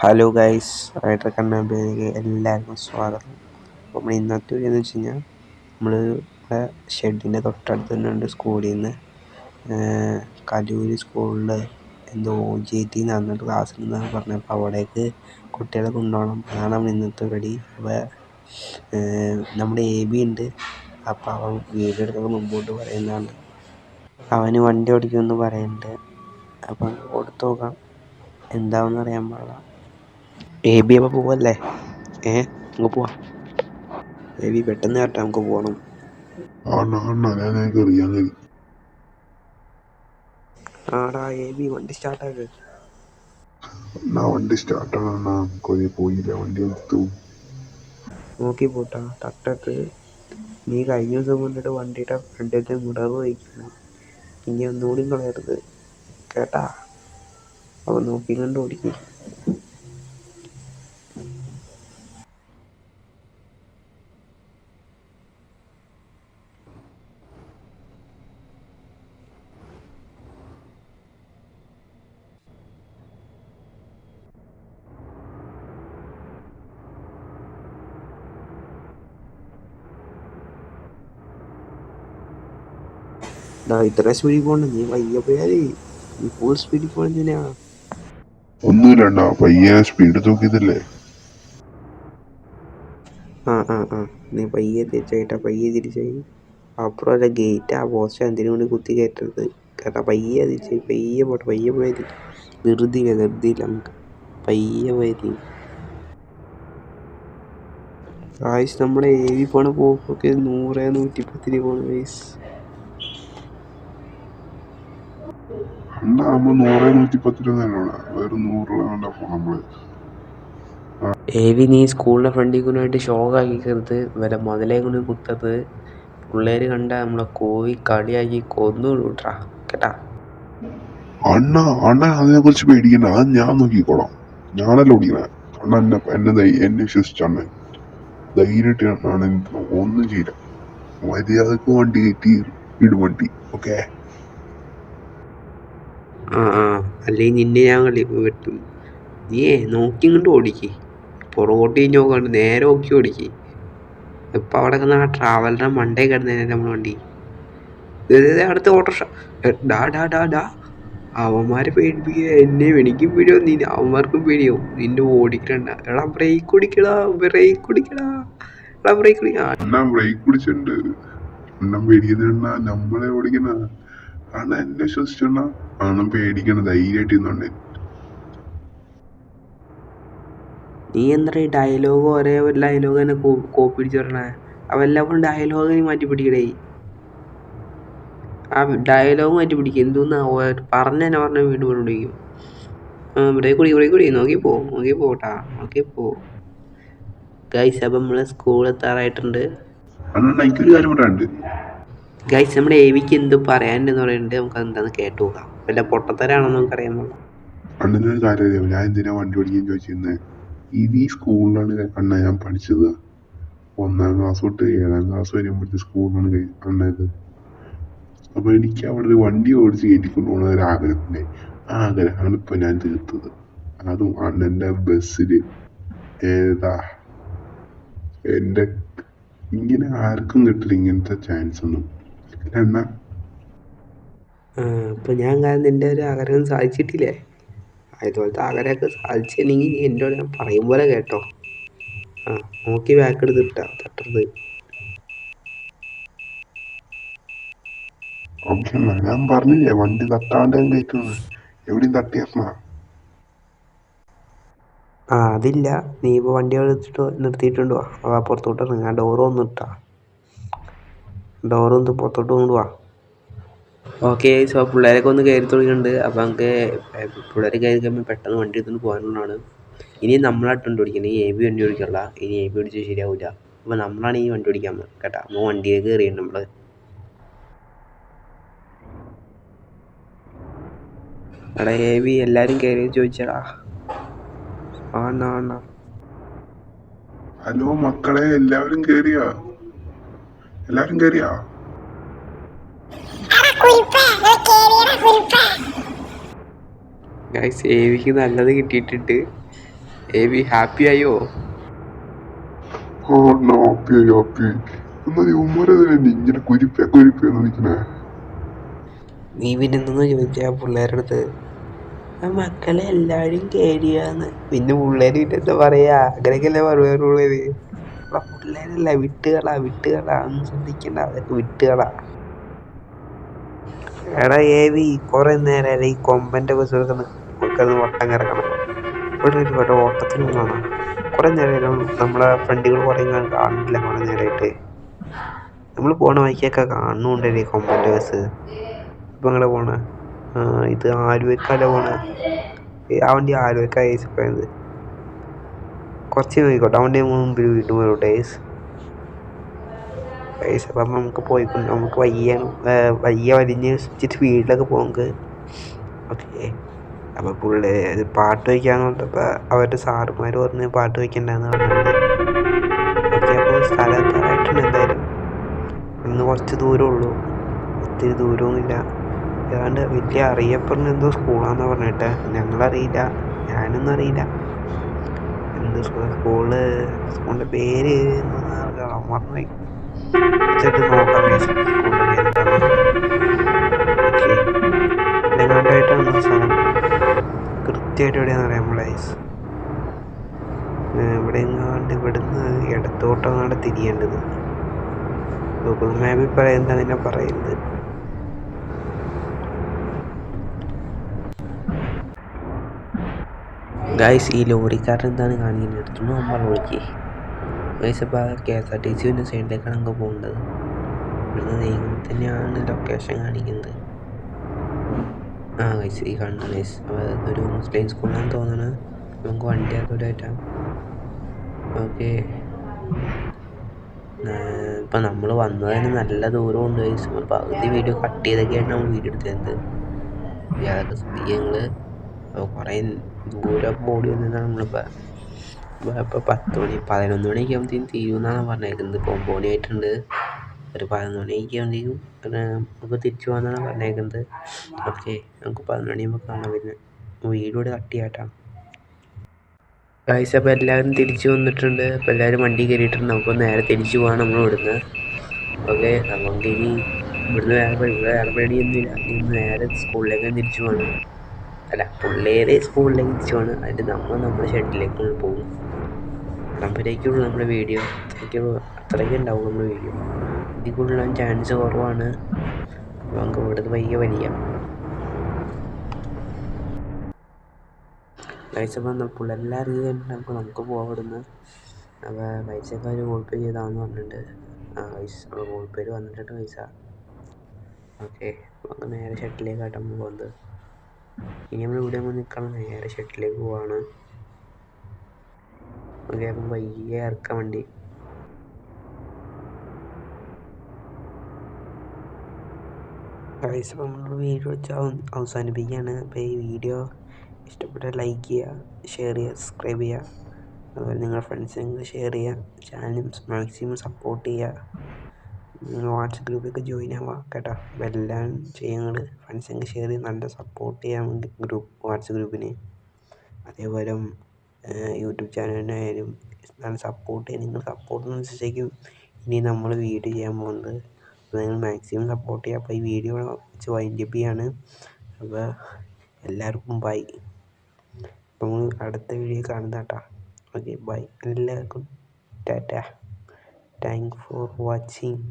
Hello guys, rider കണ്ണാമ്പിലേക്ക് എല്ലാവർക്കും സ്വാഗതം. അപ്പോൾ നമ്മൾ ഇന്നത്തെ വീഡിയോ എന്ന് വെച്ച് കഴിഞ്ഞാൽ നമ്മൾ ഇവിടെ ഷെഡിൻ്റെ തൊട്ടടുത്ത് തന്നെ ഉണ്ട് സ്കൂളിൽ നിന്ന് കലൂർ സ്കൂളിൽ എന്തോ OJT നടന്നിട്ട് ക്ലാസ് ഉണ്ടെന്നാണ് പറഞ്ഞത്. അപ്പോൾ അവിടേക്ക് കുട്ടികളെ കൊണ്ടുപോകണം, അതാണ് നമ്മൾ ഇന്നത്തെ റെഡി. അപ്പോൾ നമ്മുടെ AB ഉണ്ട്, അപ്പോൾ അവൻ വീഡിയോ എടുക്കാൻ മുമ്പോട്ട് പറയുന്നതാണ്. അവന് വണ്ടി ഓടിക്കുമെന്ന് പറയുന്നുണ്ട്. അപ്പം കൊടുത്തു നോക്കാം, എന്താണെന്ന് അറിയാൻ പാടില്ല. AB അപ്പോൾ പോവല്ലേ? നമുക്ക് പോവാം. AB പെട്ടെന്ന് കേട്ടോ, നമുക്ക് പോകണം. ആടാ AB വണ്ടി സ്റ്റാർട്ടാക്ക്. വണ്ടി സ്റ്റാർട്ടാണ്. പോയില്ല, വണ്ടി എടുത്തു. നോക്കി പോട്ടാ, തട്ടക്ക്. നീ കഴിഞ്ഞ ദിവസം കൊണ്ടിട്ട് വണ്ടിയുടെ ഫ്രണ്ടിലത്തെ മിറർ വഹിക്കുന്നു. ഇനി ഒന്നുകൂടി കളയരുത് കേട്ടാ. അപ്പോൾ നോക്കി കണ്ട് ഓടിക്കും. ഇത്ര സ്പീഡിൽ പോകണ്ട, നീ വയ്യ പോയാലേ. നീ ഫുൾ സ്പീഡിൽ പോകണെന്തിനാ? ഒന്നുമില്ല, പയ്യെ സ്പീഡ് തൂക്കിയതല്ലേ. നീ പയ്യെ തിരിച്ചായിട്ടാ, പയ്യെ തിരിച്ചായി. അപ്പുറം ഗേറ്റ് ആ പോസ്റ്റ് എന്തിനും കൊണ്ട് കുത്തി കയറ്റരുത് കേട്ടാ. പയ്യെ തിരിച്ചായി, പയ്യെ പോട്ടെ, പയ്യെ പോയാൽ ധൃതിയില്ല നമുക്ക്. പയ്യെ പോയാൽ ഗായ്സ്, നമ്മുടെ AB പോണ പോക്കൊക്കെ 100 110 പോണ ഗൈസ്. നമ്മൾ 100 110 വേറെ 100 നമ്മള്. AB നീ സ്കൂളിൻ്റെ ഫ്രണ്ടിൽ കൊണ്ടായിട്ട് ഷോക്ക് ആക്കിക്കരുത്, വല്ല മുതലേ കൊണ്ട് കുത്തത്. പിള്ളേർ കണ്ട നമ്മളെ കോഴി കളിയാക്കി കൊന്നു വിട്ടാ കേട്ടാ. അണ്ണ അതിനെ കുറിച്ച് പേടിക്കണ്ട, അത് ഞാൻ നോക്കിക്കോളാം. ഞാനല്ല ഓടിക്കണേ. എന്നെ വിശ്വസിച്ചാണ് ധൈര്യമായിട്ട് എനിക്ക് ഒന്നും ചെയ്യില്ല. മര്യാദക്ക് വണ്ടി കയറ്റി ഇടും വണ്ടി. ഓക്കെ, അല്ലെങ്കിൽ നിന്നെ ഞാൻ വെട്ടും. നീ നോക്കി ഇങ്ങോട്ട് ഓടിക്ക്, പുറകോട്ട് നോക്കാണ്ട് നേരെ നോക്കി ഓടിക്ക്. ഇപ്പം അവിടെ കിടന്ന ആ ട്രാവലറിൻ്റെ മണ്ടേ കിടന്നേനെ നമ്മൾ വണ്ടി. അടുത്ത ഓട്ടോറിക്ഷ. ഡാ അവന്മാരെ പേടിപ്പിക്കുക, എനിക്കും പേടിയാവും, അവന്മാർക്കും പേടിയാവും. നിന്നെ ഓടിക്കണ്ട. എടാ ബ്രേക്ക് കുടിക്കടാ. ബ്രേക്ക് പിടിച്ചിട്ടുണ്ട്. അണ്ണം പേടിക്കുന്ന നമ്മളെ ഓടിക്കണ. അണ്ണ എന്നെ വിശ്വസിച്ചണ്ണ. അണ്ണം പേടിക്കണ, ധൈര്യമായിട്ട് ഇരുന്നുണ്ട്. നീ എന്താ ഈ ഡയലോഗ് ഒരേ ഒരു ഡയലോഗ് തന്നെ കോപ്പി പിടിച്ച് പറഞ്ഞേ? അവെല്ലാം ഡയലോഗ് നീ മാറ്റി പിടിക്കടേ. ആ ഡയലോഗ് മാറ്റി പിടിക്കുക. എന്തോന്നാ പറഞ്ഞ വീണ്ടും കൊണ്ടിരിക്കും. ബ്രേക്ക് കുടി നോക്കി പോട്ടാ, നോക്കി പോ ഗൈസ്. അപ്പം നമ്മളെ സ്കൂൾ എത്താറായിട്ടുണ്ട്. എനിക്കൊരു കാര്യം പറയാനുണ്ട് ഗൈസ്. നമ്മുടെ ABക്ക് എന്ത് പറയാനുണ്ടെന്ന് പറയുന്നുണ്ട്, നമുക്ക് എന്താന്ന് കേട്ടു നോക്കാം. വല്ല പൊട്ടത്തരാണെന്ന് നമുക്കറിയാൻ പാടില്ല. അണ്ണനൊരു കാര്യം, ഞാൻ എന്തിനാ വണ്ടി ഓടിക്കാൻ ചോദിച്ചിരുന്നത്? ഈ സ്കൂളിലാണ് അണ്ണ ഞാൻ പഠിച്ചത്. 1ാം ക്ലാസ് തൊട്ട് 7ാം ക്ലാസ് വരെ പഠിച്ച സ്കൂളിലാണ് അണ്ണത്. അപ്പൊ എനിക്ക് അവിടെ ഒരു വണ്ടി ഓടിച്ച് കയറ്റിക്കൊണ്ട് പോകുന്ന ഒരു ആഗ്രഹമുണ്ട്. ആ ആഗ്രഹമാണ് ഇപ്പൊ ഞാൻ തീർത്തത്. അതും അണ്ണന്റെ ബസ്സില്. എന്റെ ഇങ്ങനെ ആർക്കും കിട്ടില്ല ഇങ്ങനത്തെ ചാൻസ് ഒന്നും. എന്നാ ഇപ്പം ഞാൻ കാരണം നിൻ്റെ ഒരു ആഗ്രഹം സാധിച്ചിട്ടില്ലേ? അതുപോലത്തെ ആഗ്രഹമൊക്കെ സാധിച്ചില്ലെങ്കിൽ നീ എന്നോട് ഞാൻ പറയും പോലെ കേട്ടോ. നോക്കി ബാക്ക് എടുത്തിട്ടാ തട്ടരുത്. ഞാൻ പറഞ്ഞില്ലേ വണ്ടി തട്ടാണ്ട് ഞാൻ കയറ്റുന്നത്. എവിടെയും തട്ടിയാ അതില്ല. നീ ഇപ്പോൾ വണ്ടി എടുത്തിട്ട് നിർത്തിയിട്ടുണ്ടോ? പുറത്തോട്ട് ഇറങ്ങി ആ ഡോറൊന്നും ഡോറൊന്ന് പുറത്തോട്ട് കൊണ്ടുപോവാ. ഓക്കെ, സോ പിള്ളേരൊക്കെ ഒന്ന് കയറി തുടങ്ങിയിട്ടുണ്ട്. അപ്പോൾ നമുക്ക് പിള്ളേർ കയറി കഴിയുമ്പോൾ പെട്ടെന്ന് വണ്ടി എടുത്തുകൊണ്ട് പോകാനുള്ളതാണ്. ഇനി നമ്മളായിട്ട് വണ്ടി ഓടിക്കണം. ഈ AB വണ്ടി ഓടിക്കാനുള്ള. ഇനി AB ഓടിച്ചാൽ ശരിയാവില്ല. അപ്പോൾ നമ്മളാണ് ഈ വണ്ടി ഓടിക്കാൻ കേട്ടാ. അപ്പോൾ വണ്ടിയിലേക്ക് കയറിയുണ്ട് നമ്മൾ. എടാ AB എല്ലാവരും കയറി ചോദിച്ചടാ. ആണ ഹലോ മക്കളെ, എല്ലാവരും കേറിയാ? ഗൈസ്, ABക്ക് നല്ലത് കിട്ടിയിട്ടുണ്ട്. ഏവി ഹാപ്പി ആയോ? ആ അണ്ണാ ഹാപ്പിയായി ഹാപ്പിയായി. എന്നാൽ ഉമ്മരതിനെ ഇങ്ങനെ കുരിപ്പേന്ന് നിൽക്കണേ? നീ പിന്നെന്തെന്ന് ചോദിച്ചാ പിള്ളേരുടെ അടുത്ത്? മക്കളെ എല്ലാവരും കേരിയാന്ന്. പിന്നെ പിള്ളേര് പിന്നെ എന്താ പറയാ? അങ്ങനെയൊക്കെയല്ലേ പറയുള്ളൂ. പിള്ളേരല്ല, വിട്ടുകളാ ഒന്നും ശ്രദ്ധിക്കണ്ട, അതൊക്കെ വിട്ടുകളാ. എടാ ഏവി, കുറെ നേരം ഈ കൊമ്പന്റെ ഒക്കെ വട്ടം കിടക്കണം. ഇവിടെ ഓട്ടത്തിന് പോകണ കുറെ നേരം നമ്മളെ ഫ്രണ്ടുകൾ കുറെ കാണില്ല. കുറെ നേരമായിട്ട് നമ്മൾ പോണ വഴിക്കൊക്കെ കാണുന്നുണ്ടല്ലേ കൊമ്പന്റെ ബസ്. ഇപ്പൊ നിങ്ങളെ പോണ ഇത് ആലുവക്കല്ല പോണ. ആ വണ്ടി ആലുവക്ക പോയത്. കുറച്ച് നോക്കിക്കോട്ടെ, ആ വണ്ടി മുമ്പിൽ വീണ്ടും വരും ഡേയ്സ്. അപ്പം നമുക്ക് വയ്യ വലിഞ്ഞ് സ്പീഡിലൊക്കെ പോക്ക്. ഓക്കെ, അപ്പോൾ പാട്ട് വയ്ക്കാന്ന് പറഞ്ഞപ്പോൾ അവരുടെ സാറുമാർ പറഞ്ഞ് പാട്ട് വയ്ക്കണ്ടെന്ന് പറഞ്ഞിട്ടുണ്ട്. ഓക്കെ, അപ്പോൾ സ്ഥലമൊക്കെ ആയിട്ടുണ്ട്. എന്തായാലും ഇന്ന് കുറച്ച് ദൂരമുള്ളൂ, ഒത്തിരി ദൂരമൊന്നുമില്ല. ഏതാണ്ട് വലിയ അറിയപ്പെടുന്ന എന്തോ സ്കൂളാന്നാ പറഞ്ഞിട്ട്. ഞങ്ങളറിയില്ല, ഞാനൊന്നും അറിയില്ല എന്ത് സ്കൂളിൻ്റെ പേര് മറന്നുപോയി. നോക്കാം സ്കൂളിൻ്റെ പേരെന്താന്ന്. ഓക്കെ, എങ്ങാണ്ടായിട്ടാണ് സ്ഥലം. കൃത്യമായിട്ട് എവിടെയാണെന്ന് അറിയാം നമ്മളെ ഇവിടെ എങ്ങാണ്ട്. ഇവിടുന്ന് ഇടത്തോട്ടങ്ങാണ്ട് തിരിയേണ്ടത്. ഗൂഗിൾ മാപ്പിൽ പറയുന്നത് അങ്ങനെ പറയുന്നത്. ഗായ്സ്, ഈ ലോറിക്കാരൻ എന്താണ് കാണിക്കുന്നത്? എടുത്തുനിന്ന് നമ്മൾ വിളിക്കേ ഗൈസ്. അപ്പോൾ KSRTC സൈഡിലേക്കാണ് നമുക്ക് പോകേണ്ടത്. ഇവിടുന്ന് ഇങ്ങനെ തന്നെയാണ് ലൊക്കേഷൻ കാണിക്കുന്നത്. ആ ഗൈസ്, ഈ കാണുന്ന ഗൈസ്, അതൊരു മുസ്ലിം സ്കൂളിലാണെന്ന് തോന്നുന്നത്. നമുക്ക് വണ്ടി അതോടായിട്ടാണ്. ഓക്കെ, ഇപ്പം നമ്മൾ വന്നതിന് നല്ല ദൂരമുണ്ട് ഗൈസ്. നമ്മൾ പകുതി വീഡിയോ കട്ട് ചെയ്തൊക്കെയാണ് നമ്മൾ വീഡിയോ എടുത്തത്. അതൊക്കെ ശ്രദ്ധിക്കുക നിങ്ങൾ. കുറേ ദൂരം ഓടി വന്നതാണ് നമ്മളിപ്പോൾ. ഇപ്പോൾ 11 മണിയൊക്കെ ആകുമ്പോഴത്തേക്കും തീരുമെന്നാണ് പറഞ്ഞേക്കുന്നത്. ഇപ്പോൾ 9 മണി ആയിട്ടുണ്ട്. ഒരു 11 മണിയൊക്കെ ആകുമ്പോഴത്തേക്കും നമുക്ക് തിരിച്ചു പോകാമെന്നാണ് പറഞ്ഞേക്കുന്നത്. ഓക്കെ, നമുക്ക് 11 മണിയാകുമ്പോൾ കാണാം. പിന്നെ വീഡിയോ കട്ട് ചെയ്യാട്ടോ ഗൈസ്. അപ്പോൾ എല്ലാവരും തിരിച്ചു വന്നിട്ടുണ്ട്. അപ്പോൾ എല്ലാവരും വണ്ടി കയറിയിട്ടുണ്ട്. നമുക്ക് നേരെ തിരിച്ചു പോകാൻ നമ്മൾ ഇവിടുന്ന്. ഓക്കെ, നമുക്കിനി ഇവിടുന്ന് വേറെ പേടിയൊന്നുമില്ല. ഇനി നേരെ സ്കൂളിലേക്ക് തിരിച്ചു പോകണം. അല്ല, പിള്ളേര് സ്കൂളിലേക്ക് തിരിച്ചു പോകണം. അതിൻ്റെ നമ്മുടെ ഷെഡിലേക്ക് പോകും. അവിടംവരേക്കുള്ളൂ നമ്മുടെ വീഡിയോ. അത്രയ്ക്ക് ഉണ്ടാവും നമ്മുടെ വീഡിയോ. ഇതിൽ കൂടുതലാൻ ചാൻസ് കുറവാണ്. അപ്പോൾ നമുക്ക് ഇവിടുന്ന് വലിയ പൈസ വന്നപ്പോൾ എല്ലാവരും കഴിഞ്ഞിട്ട് നമുക്ക് പോകാം ഇവിടുന്ന്. അപ്പോൾ പൈസയൊക്കെ അവർ ഗൂഗിൾ പേ ചെയ്താന്ന് പറഞ്ഞിട്ടുണ്ട്. ഗൂഗിൾ പേയിൽ വന്നിട്ടുണ്ട് പൈസ. ഓക്കെ, നമുക്ക് നേരെ ഷട്ടിലേക്കാട്ടോ നമ്മൾ പോകുന്നത്. ഇനി നമ്മൾ ഇവിടെ നിൽക്കണം, നേരെ ഷട്ടിലേക്ക് പോവാണ്. ഓക്കെ, അപ്പം വയ്യ ഇറക്കാൻ വണ്ടി. ഗൈസ്, അപ്പോൾ നമ്മൾ വീഡിയോ വെച്ച് അവസാനിപ്പിക്കുകയാണ്. അപ്പോൾ ഈ വീഡിയോ ഇഷ്ടപ്പെട്ടാൽ ലൈക്ക് ചെയ്യുക, ഷെയർ ചെയ്യുക, സബ്സ്ക്രൈബ് ചെയ്യുക. അതുപോലെ നിങ്ങളുടെ ഫ്രണ്ട്സിന് ഷെയർ ചെയ്യുക. ചാനൽ മാക്സിമം സപ്പോർട്ട് ചെയ്യുക. നിങ്ങൾ വാട്സപ്പ് ഗ്രൂപ്പിലൊക്കെ ജോയിൻ ആവുക കേട്ടോ. അപ്പോൾ എല്ലാം ചെയ്യുന്നത് ഫ്രണ്ട്സിന് ഷെയർ ചെയ്ത് നല്ല സപ്പോർട്ട് ചെയ്യാൻ വാട്സപ്പ് ഗ്രൂപ്പിന്. അതേപോലെ യൂട്യൂബ് ചാനലിനായാലും നല്ല സപ്പോർട്ട് ചെയ്യാൻ. നിങ്ങൾ സപ്പോർട്ടിനനുസരിച്ചേക്കും ഇനി നമ്മൾ വീഡിയോ ചെയ്യാൻ പോകുന്നത്. അപ്പോൾ നിങ്ങൾ മാക്സിമം സപ്പോർട്ട് ചെയ്യുക. അപ്പോൾ ഈ വീഡിയോ വെച്ച് വൈൻഡപ്പ് ചെയ്യാണ്. അപ്പോൾ എല്ലാവർക്കും ബൈ. അപ്പോൾ അടുത്ത വീഡിയോ കാണുന്ന കേട്ടോ. Okay, bye. എല്ലാവർക്കും ടാറ്റ. Thank for watching.